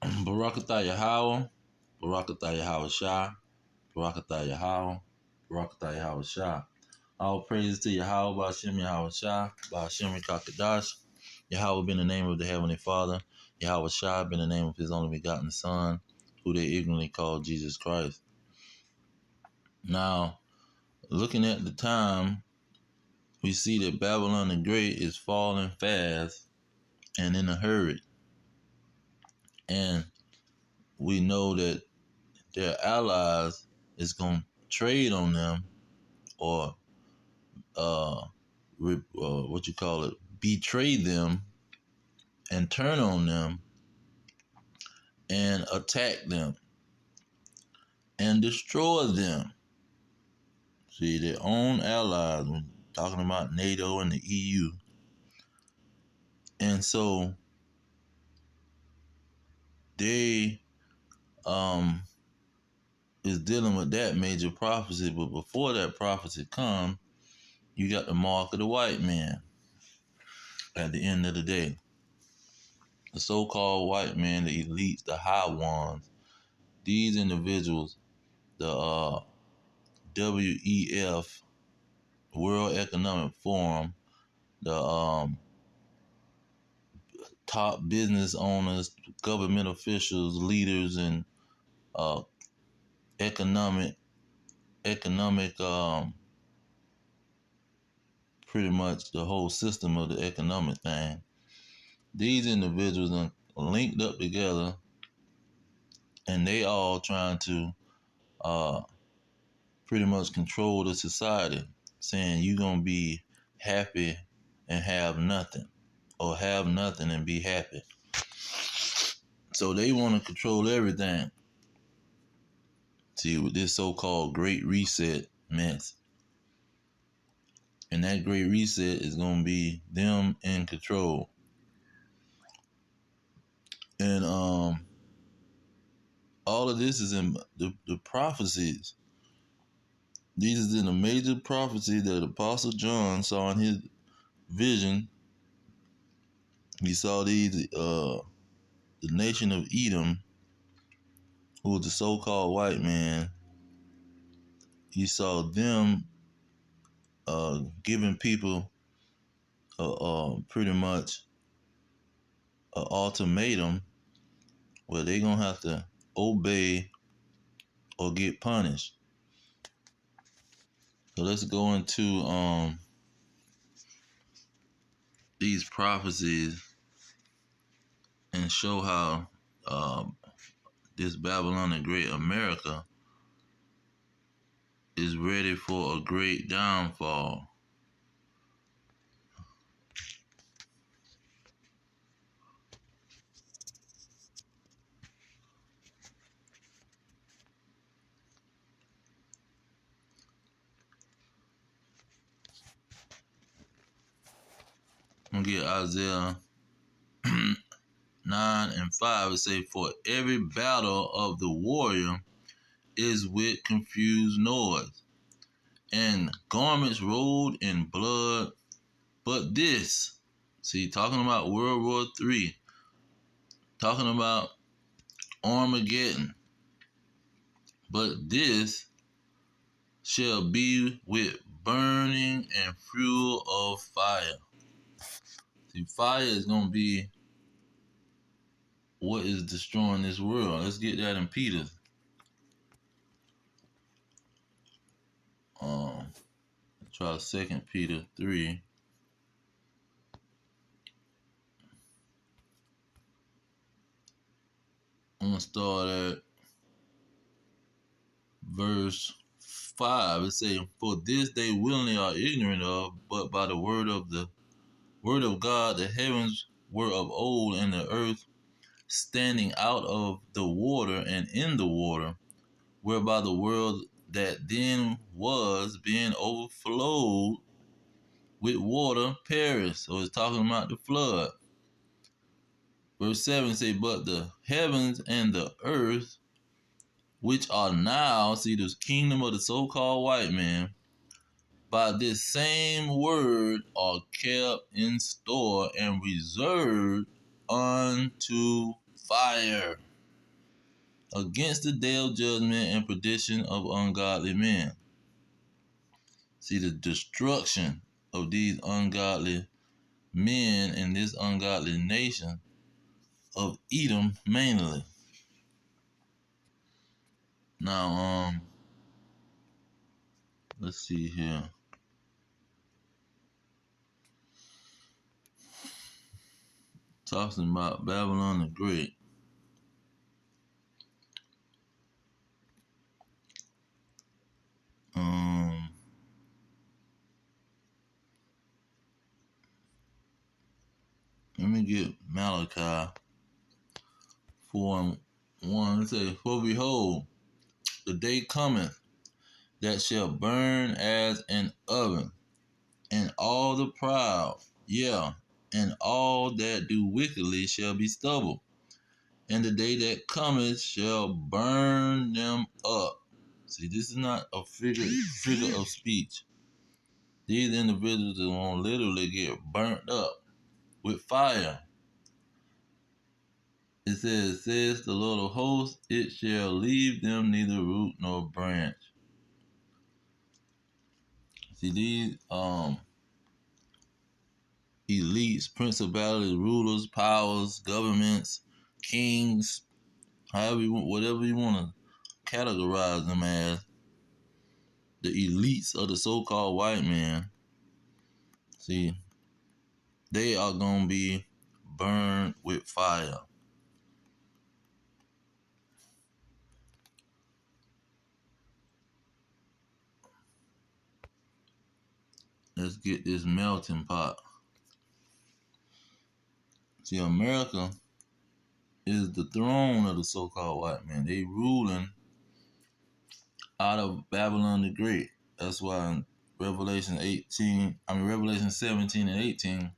Barakatah Yahweh, Barakatah Yahweh Shah, Barakatah Yahweh, Barakatah Yahweh Shah. All praises to Yahweh, Ba'ashem Yahweh Shah, Ba'ashem Kakadash. Yahweh been the name of the Heavenly Father. Yahweh Shah been the name of His only begotten Son, who they ignorantly call Jesus Christ. Now, looking at the time, we see that Babylon the Great is falling fast and in a hurry. And we know that their allies is going to trade on them or betray them and turn on them and attack them and destroy them. See, their own allies, we're talking about NATO and the EU. And so they is dealing with that major prophecy. But before that prophecy comes, you got the mark of the white man at the end of the day. The so-called white man, the elites, the high ones, these individuals, the WEF, World Economic Forum, the top business owners, government officials, leaders, and economic, pretty much the whole system of the economic thing. These individuals are linked up together, and they all trying to pretty much control the society, saying you're gonna be happy and have nothing, or have nothing and be happy. So they want to control everything. See, with this so-called Great Reset mess. And that Great Reset is going to be them in control. And all of this is in the prophecies. These is in the major prophecy that Apostle John saw in his vision. He saw these, the nation of Edom, who was the so-called white man. He saw them giving people pretty much an ultimatum where they're going to have to obey or get punished. So let's go into these prophecies and show how this Babylon the Great America is ready for a great downfall. I'm going to get Isaiah 9:5. It say, for every battle of the warrior is with confused noise, and garments rolled in blood. But this, see, talking about World War III, talking about Armageddon. But this shall be with burning and fuel of fire. See, fire is going to be what is destroying this world. Let's get that in Peter. Try 2 Peter 3. I'm going to start at verse 5. It says, for this they willingly are ignorant of, but by the word of God, the heavens were of old, and the earth standing out of the water and in the water, whereby the world that then was being overflowed with water perished. So it's talking about the flood. Verse 7 say, but the heavens and the earth, which are now, see, this kingdom of the so-called white man, by this same word are kept in store and reserved unto fire. against the day of judgment and perdition of ungodly men. See, the destruction of these ungodly men in this ungodly nation of Edom mainly. Now, let's see here. Talking about Babylon the Great. Let me get Malachi 4:1. It says, "For behold, the day cometh that shall burn as an oven, and all the proud, yeah, and all that do wickedly shall be stubble. And the day that cometh shall burn them up." See, this is not a figure of speech. These individuals are going to literally get burnt up with fire. It says the Lord of hosts, it shall leave them neither root nor branch. See, these elites, principalities, rulers, powers, governments, kings, whatever you want to categorize them as, the elites of the so-called white man, see, they are going to be burned with fire. Let's get this melting pot. See, America is the throne of the so-called white man. They ruling out of Babylon the Great. That's why in Revelation 17 and 18,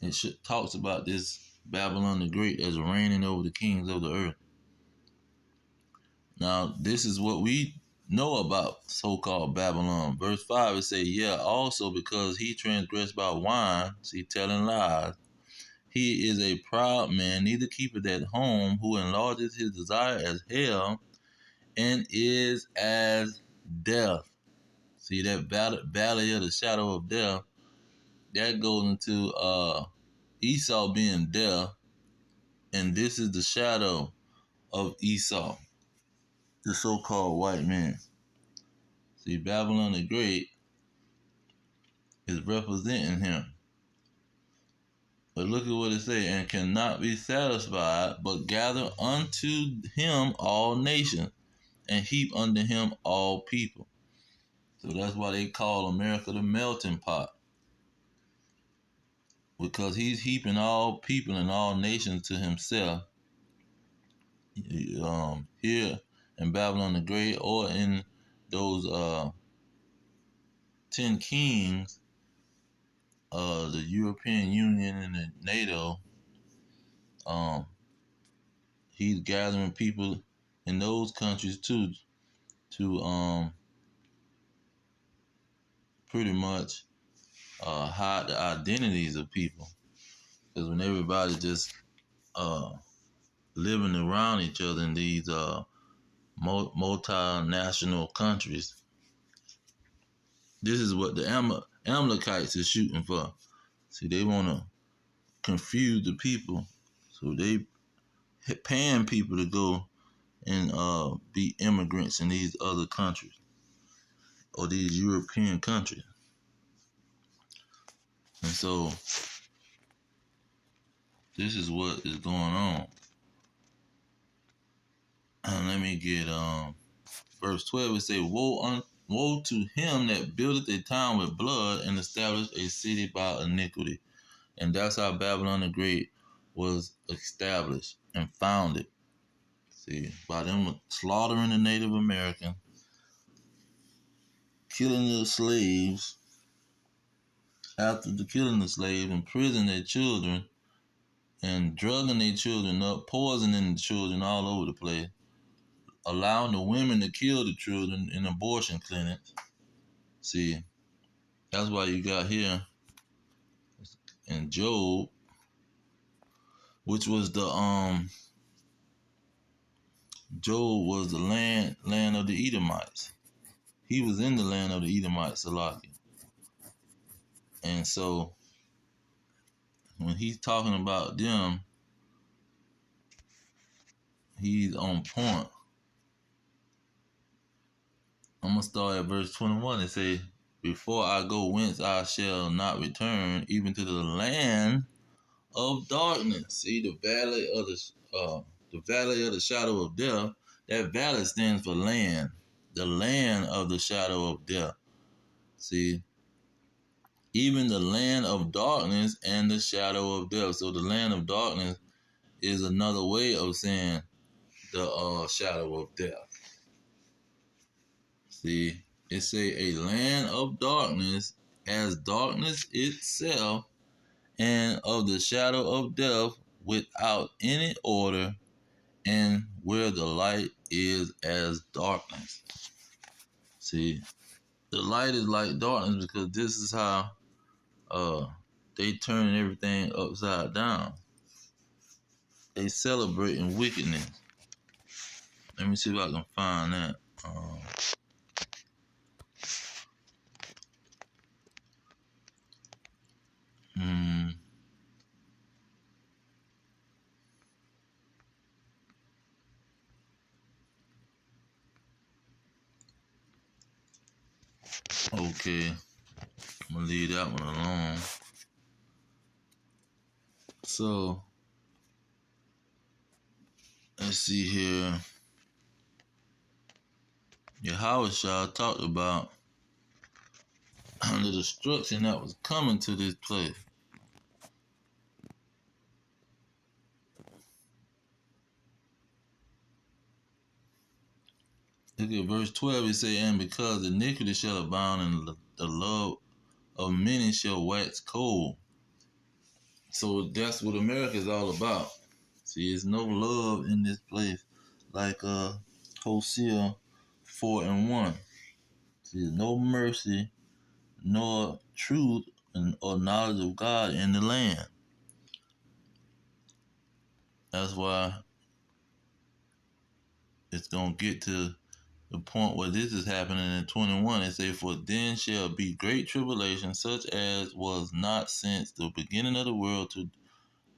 it talks about this Babylon the Great as reigning over the kings of the earth. Now, this is what we know about so-called Babylon. Verse 5, it says, "Yeah, also because he transgressed by wine," see, telling lies, "he is a proud man, neither keepeth at home, who enlarges his desire as hell, and is as death." See, that valley of the shadow of death, that goes into Esau being death, and this is the shadow of Esau, the so-called white man. See, Babylon the Great is representing him. But look at what it says, "And cannot be satisfied, but gather unto him all nations, and heap unto him all people." So that's why they call America the melting pot, because he's heaping all people and all nations to himself. Here in Babylon the Great, or in those 10 kings, the European Union and the NATO, he's gathering people in those countries too to pretty much hide the identities of people. Because when everybody just living around each other in these multinational countries, this is what the Amalekites is shooting for. See, they want to confuse the people, so they paying people to go and be immigrants in these other countries or these European countries. And so this is what is going on. And let me get verse 12. It say, woe to him that buildeth a town with blood and established a city by iniquity. And that's how Babylon the Great was established and founded. See, by them slaughtering the Native Americans, killing the slaves, after the killing the slaves, imprisoning their children, and drugging their children up, poisoning the children all over the place, allowing the women to kill the children in abortion clinics. See, that's why you got here in Job, which was the Job was the land of the Edomites. He was in the land of the Edomites, Salaki. And so when he's talking about them, he's on point. I'm gonna start at verse 21 and say, "Before I go whence I shall not return, even to the land of darkness." See, the valley of the shadow of death. That valley stands for land, the land of the shadow of death. See, even the land of darkness and the shadow of death. So the land of darkness is another way of saying the shadow of death. See, it say a land of darkness as darkness itself, and of the shadow of death without any order, and where the light is as darkness. See, the light is like darkness because this is how they turn everything upside down. They celebrating wickedness. Let me see if I can find that. Hmm. Okay, I'm gonna leave that one alone. So let's see here. Yahushua talked about the destruction that was coming to this place. Look at verse 12. It say, "And because iniquity shall abound, and the love of many shall wax cold." So that's what America is all about. See, there's no love in this place, like Hosea 4:1. See, there's no mercy, nor truth, or knowledge of God in the land. That's why it's gonna get to the point where this is happening in 21. It say, "For then shall be great tribulation, such as was not since the beginning of the world to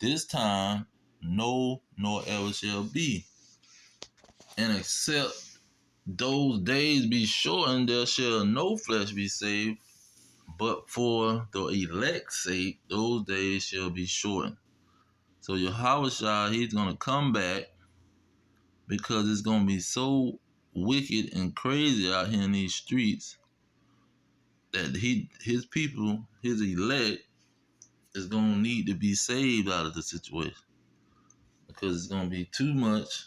this time, no, nor ever shall be. And except those days be shortened, there shall no flesh be saved, but for the elect's sake, those days shall be shortened." So Yahushua, he's going to come back because it's going to be so wicked and crazy out here in these streets that his people, his elect, is going to need to be saved out of the situation because it's going to be too much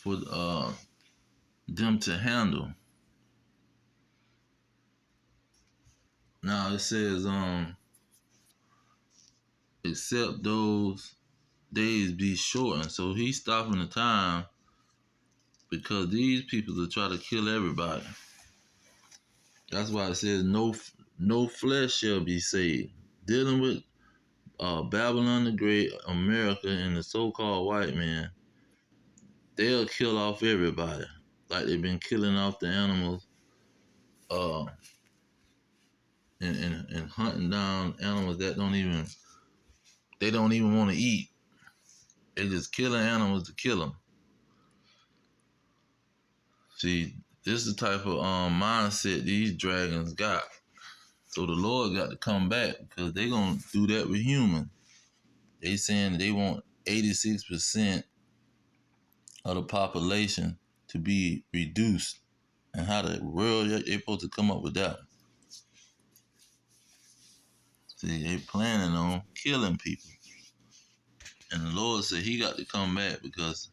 for them to handle. Now it says, except those days be shortened. So he's stopping the time because these people will try to kill everybody. That's why it says no flesh shall be saved. Dealing with Babylon the Great, America, and the so-called white man, they'll kill off everybody. Like they've been killing off the animals, uh, and hunting down animals that they don't even want to eat. They just killing animals to kill them. See, this is the type of mindset these dragons got. So the Lord got to come back because they gonna do that with humans. They saying they want 86% of the population to be reduced. And how the world they supposed to come up with that? See, they planning on killing people. And the Lord said he got to come back because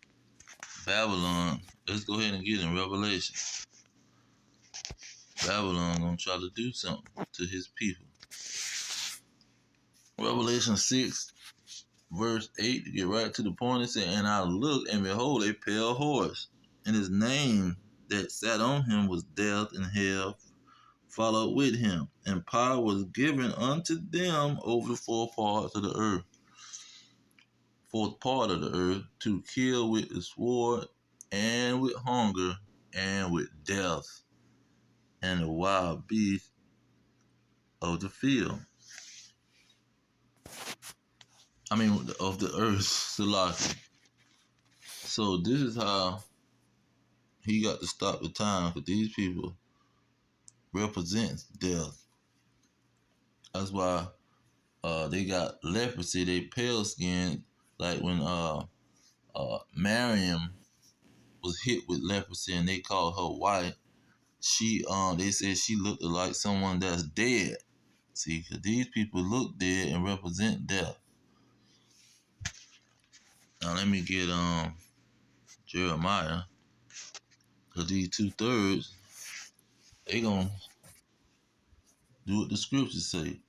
Babylon, let's go ahead and get in Revelation. Babylon gonna try to do something to his people. Revelation 6, verse 8, to get right to the point, it said, "And I looked, and behold, a pale horse, and his name that sat on him was Death, and hell followed with him. And power was given unto them over the four parts of the earth, fourth part of the earth, to kill with the sword, and with hunger, and with death, and the wild beasts of the field. I mean, of the earth, Salaki. So this is how he got to stop the time, because these people represents death. That's why they got leprosy. They pale skinned, like when Miriam was hit with leprosy and they called her white. She they said she looked like someone that's dead. See, because these people look dead and represent death. Now let me get Jeremiah, because these 2/3 they gonna do what the scriptures say.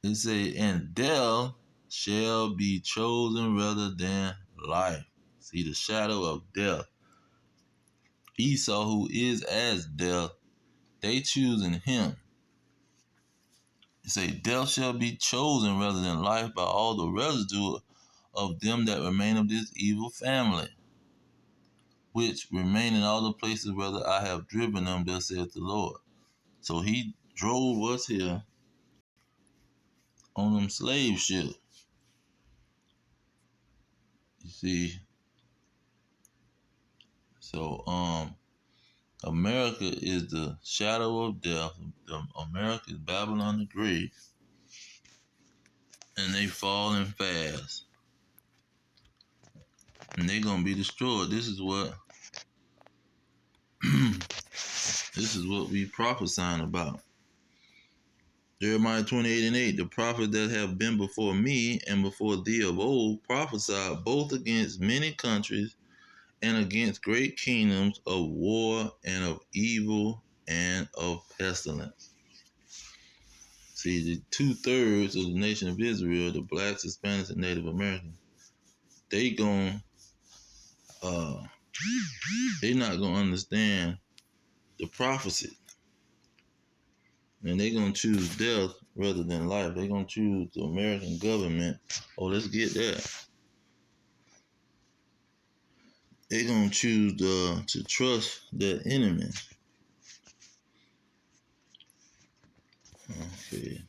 It say, and death shall be chosen rather than life. See, the shadow of death. Esau, who is as death, they choosing him. It say, death shall be chosen rather than life by all the residue of them that remain of this evil family, which remain in all the places whether I have driven them, thus saith the Lord. So he drove us here on them slave ships. You see, so America is the shadow of death. America is Babylon the Great, and they falling fast, and they gonna be destroyed. This is what this is what we prophesying about. Jeremiah 28:8, the prophets that have been before me and before thee of old prophesied both against many countries and against great kingdoms of war and of evil and of pestilence. See, the 2/3 of the nation of Israel, the blacks, Hispanics, and Native Americans, they not gonna understand the prophecy, and they gonna choose death rather than life. They gonna choose the American government. Oh, let's get that. They gonna choose to trust their enemy. Okay.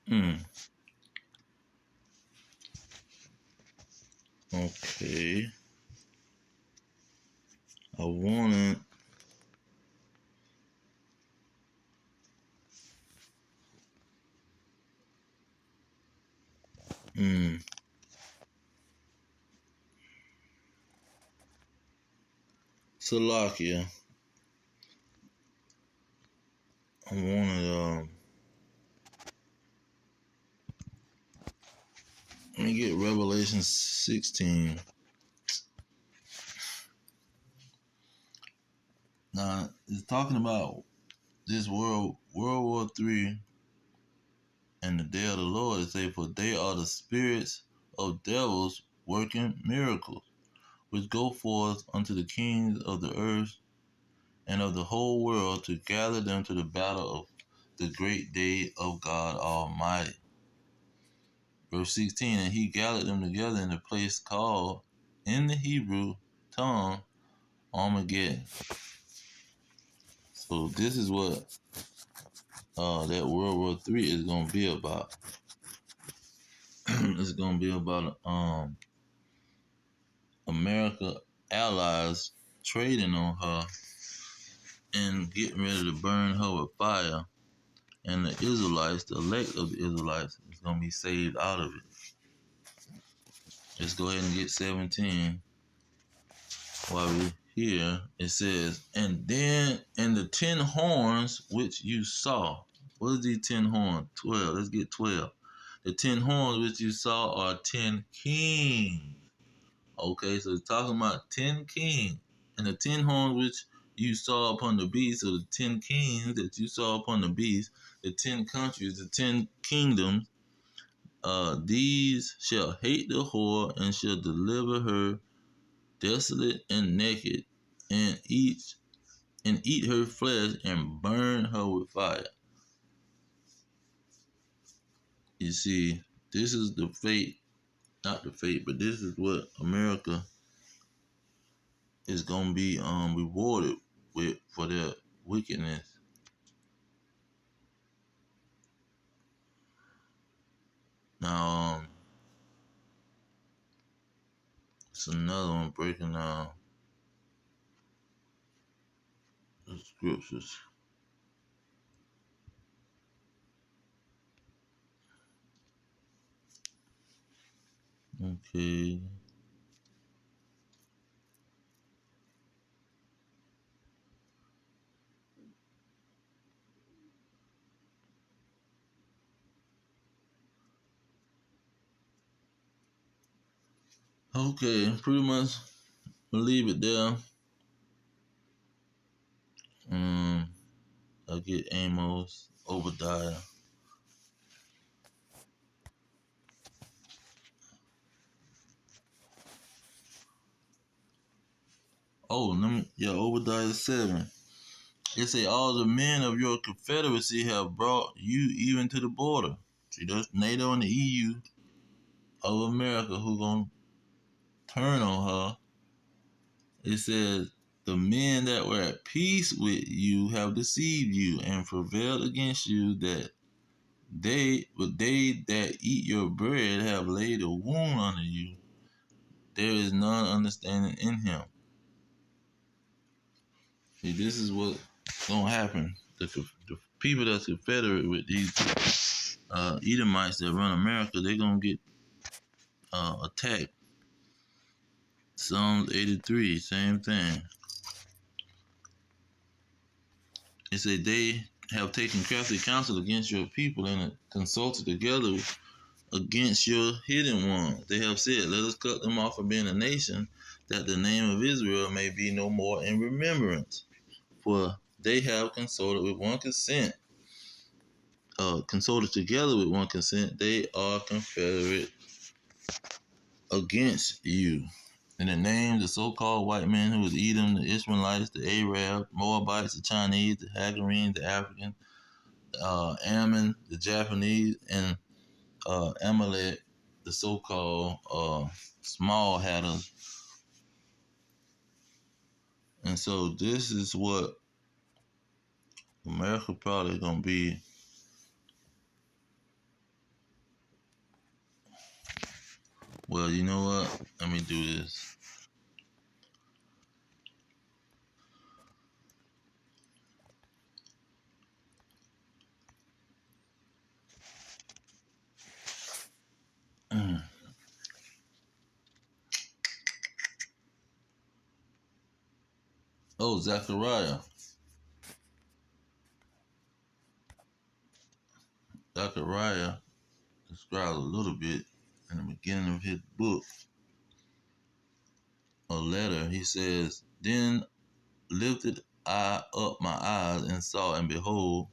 Hmm. Okay. I wanted. Hmm. Salakia. I wanted. Let me get Revelation 16. Now it's talking about this World War III and the day of the Lord. It say, for they are the spirits of devils working miracles, which go forth unto the kings of the earth and of the whole world to gather them to the battle of the great day of God Almighty. Verse 16, and he gathered them together in a place called, in the Hebrew tongue, Armageddon. So this is what that World War III is going to be about. It's going to be about America allies trading on her and getting ready to burn her with fire. And the Israelites, the elect of the Israelites, is going to be saved out of it. Let's go ahead and get 17 while we're here. It says, and then in the 10 horns which you saw. What is these 10 horns? 12. Let's get 12. The 10 horns which you saw are 10 kings. Okay, so it's talking about 10 kings. And the 10 horns which you saw upon the beast, or the 10 kings that you saw upon the beast, the 10 countries, the 10 kingdoms, these shall hate the whore and shall deliver her desolate and naked, and eat her flesh and burn her with fire. You see, this is the fate, not the fate, but this is what America is gonna be rewarded with for their wickedness. Now, it's another one breaking down the scriptures. Okay. Okay, pretty much we'll leave it there. Um, I'll get Amos, Obadiah. Oh, Obadiah 7. It say all the men of your confederacy have brought you even to the border. See, that's NATO and the EU of America who gonna turn on her. It says the men that were at peace with you have deceived you and prevailed against you but they that eat your bread have laid a wound under you. There is none understanding in him. See, this is what's gonna happen. The people that's confederate with these Edomites that run America, they're gonna get attacked. Psalms 83, same thing. It said they have taken crafty counsel against your people and consulted together against your hidden ones. They have said, let us cut them off from being a nation, that the name of Israel may be no more in remembrance. For they have consulted with one consent, consulted together with one consent, they are confederate against you. And the names the so-called white men who is Edom, the Ishmaelites, the Arab, Moabites, the Chinese, the Hagarenes, the African, Ammon, the Japanese, and Amalek, the so-called small hatters. And so this is what America probably gonna be. Well, you know what? Let me do this. Oh, Zechariah. Zechariah describes a little bit in the beginning of his book, a letter. He says, then lifted I up my eyes and saw, and behold,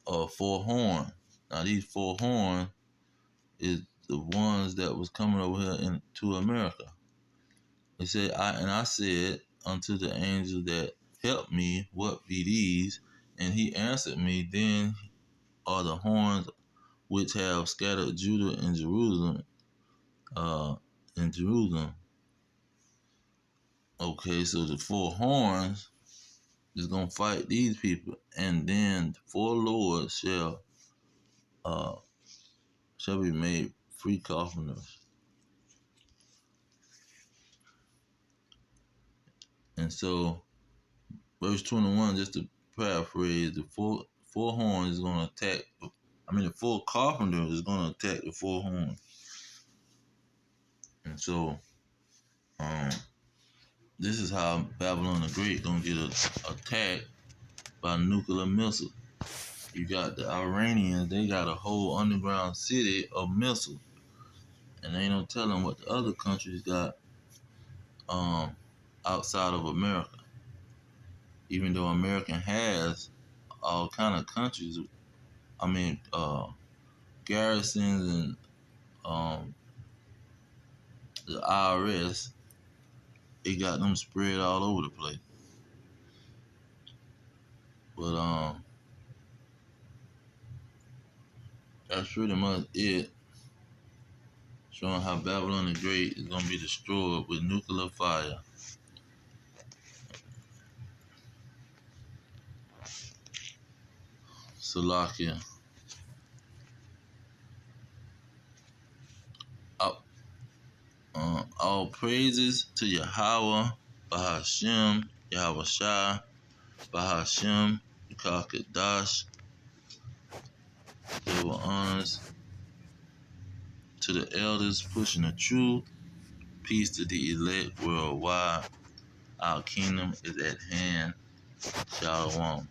four horns. Now these four horns is the ones that was coming over here into America. He said, I said unto the angel that helped me, what be these? And he answered me, then are the horns which have scattered Judah and Jerusalem. In Jerusalem. Okay, so the four horns is gonna fight these people, and then the four lords uh shall be made free carpenters. And so verse 21, just to paraphrase, the four horns is gonna attack, the four carpenters is gonna attack the four horns. And so this is how Babylon the Great gonna get attacked by nuclear missiles. You got the Iranians, they got a whole underground city of missiles. And ain't no telling what the other countries got outside of America. Even though America has all kind of countries, garrisons and the IRS, it got them spread all over the place. But that's pretty much it. showing how Babylon the Great is going to be destroyed with nuclear fire. Salakia. All praises to Yahweh, Bahashem, Yahweh Shai, Bahashem, Yukakadash. They were honors to the elders pushing the truth. Peace to the elect worldwide. Our kingdom is at hand. Shalom.